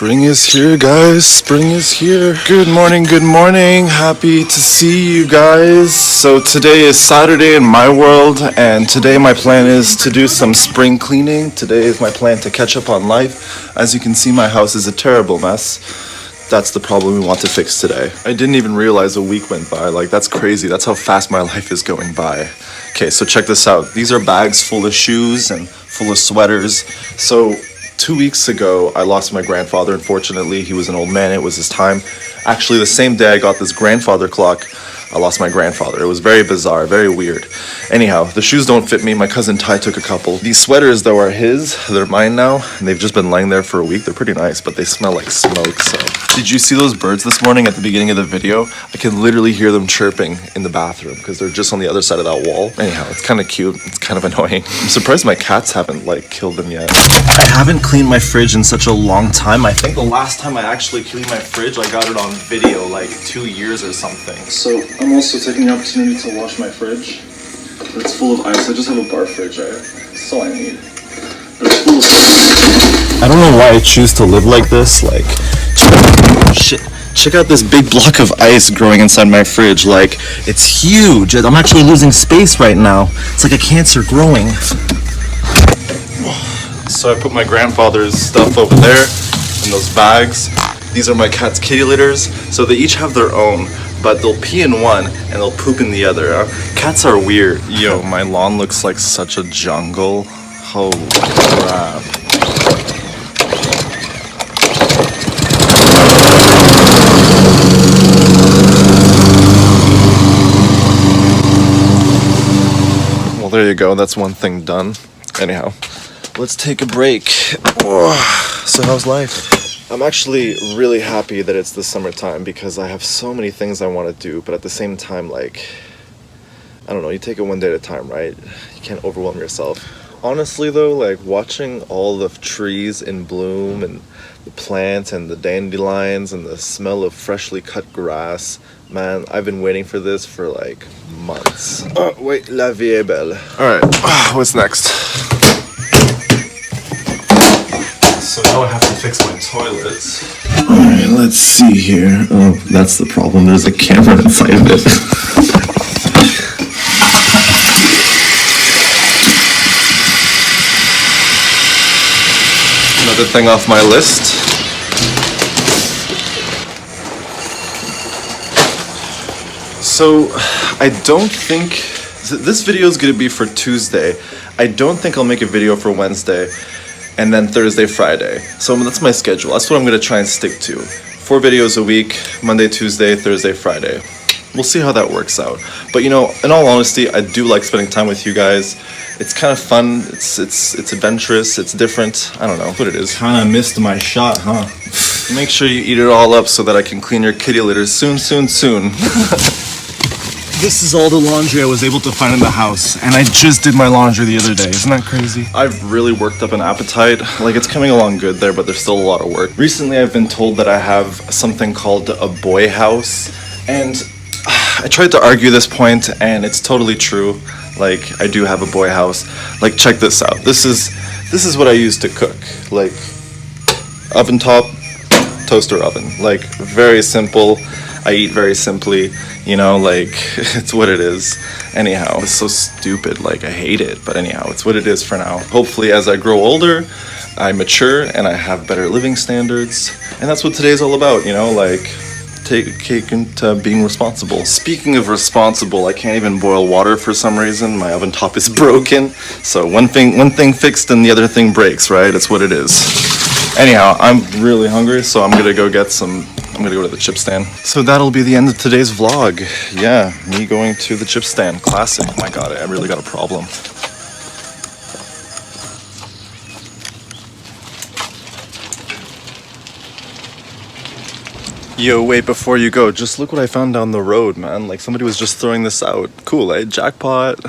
Spring is here, guys. Spring is here. Good morning, good morning. Happy to see you guys. So today is Saturday in my world, and today my plan is to do some spring cleaning. Today is my plan to catch up on life. As you can see, my house is a terrible mess. That's the problem we want to fix today. I didn't even realize a week went by. Like, that's crazy. That's how fast my life is going by. Okay, so check this out. These are bags full of shoes and full of sweaters. So 2 weeks ago, I lost my grandfather. Unfortunately, he was an old man. It was his time. Actually, the same day I got this grandfather clock, I lost my grandfather. It was very bizarre, very weird. Anyhow, the shoes don't fit me. My cousin Ty took a couple. These sweaters, though, are his. They're mine now, and they've just been lying there for a week. They're pretty nice, but they smell like smoke, so. Did you see those birds this morning at the beginning of the video? I can literally hear them chirping in the bathroom because they're just on the other side of that wall. Anyhow, it's kind of cute. It's kind of annoying. I'm surprised my cats haven't, killed them yet. I haven't cleaned my fridge in such a long time. I think the last time I actually cleaned my fridge, I got it on video, 2 years or something. So I'm also taking the opportunity to wash my fridge. It's full of ice. I just have a bar fridge, right? That's all I need. But it's full of ice. I don't know why I choose to live like this. Check out this big block of ice growing inside my fridge. It's huge. I'm actually losing space right now. It's like a cancer growing. So I put my grandfather's stuff over there in those bags. These are my cat's kitty litters. So they each have their own, but they'll pee in one and they'll poop in the other. Cats are weird. Yo, my lawn looks like such a jungle. Holy crap. Well, there you go. That's one thing done. Anyhow, let's take a break. So how's life? I'm actually really happy that it's the summertime because I have so many things I want to do, but at the same time, I don't know, you take it one day at a time, right? You can't overwhelm yourself. Honestly though, watching all the trees in bloom and the plants and the dandelions and the smell of freshly cut grass, man, I've been waiting for this for months. Oh, wait, la vie est belle. Alright, what's next? So now I have to fix my toilets. Alright, let's see here. Oh, that's the problem. There's a camera inside of it. Another thing off my list. So, I don't think... This video is going to be for Tuesday. I don't think I'll make a video for Wednesday. And then Thursday, Friday. So that's my schedule. That's what I'm going to try and stick to. 4 videos a week, Monday, Tuesday, Thursday, Friday. We'll see how that works out. But in all honesty, I do like spending time with you guys. It's kind of fun. It's adventurous. It's different. I don't know what it is. Kind of missed my shot, huh? Make sure you eat it all up so that I can clean your kitty litters soon. This is all the laundry I was able to find in the house, and I just did my laundry the other day. Isn't that crazy? I've really worked up an appetite. It's coming along good there, but there's still a lot of work. Recently, I've been told that I have something called a boy house, and I tried to argue this point, and it's totally true. I do have a boy house. Check this out. This is what I use to cook. Oven top, toaster oven. Very simple. I eat very simply. It's what it is. Anyhow, it's so stupid, I hate it, but anyhow, it's what it is for now. Hopefully, as I grow older, I mature, and I have better living standards, and that's what today's all about, taking to being responsible. Speaking of responsible, I can't even boil water for some reason. My oven top is broken, so one thing fixed and the other thing breaks, right? It's what it is. Anyhow, I'm really hungry, so I'm gonna go to the chip stand. So that'll be the end of today's vlog. Yeah, me going to the chip stand. Classic. Oh my god, I really got a problem. Yo, wait, before you go, just look what I found down the road, man. Somebody was just throwing this out. Cool, eh? Jackpot.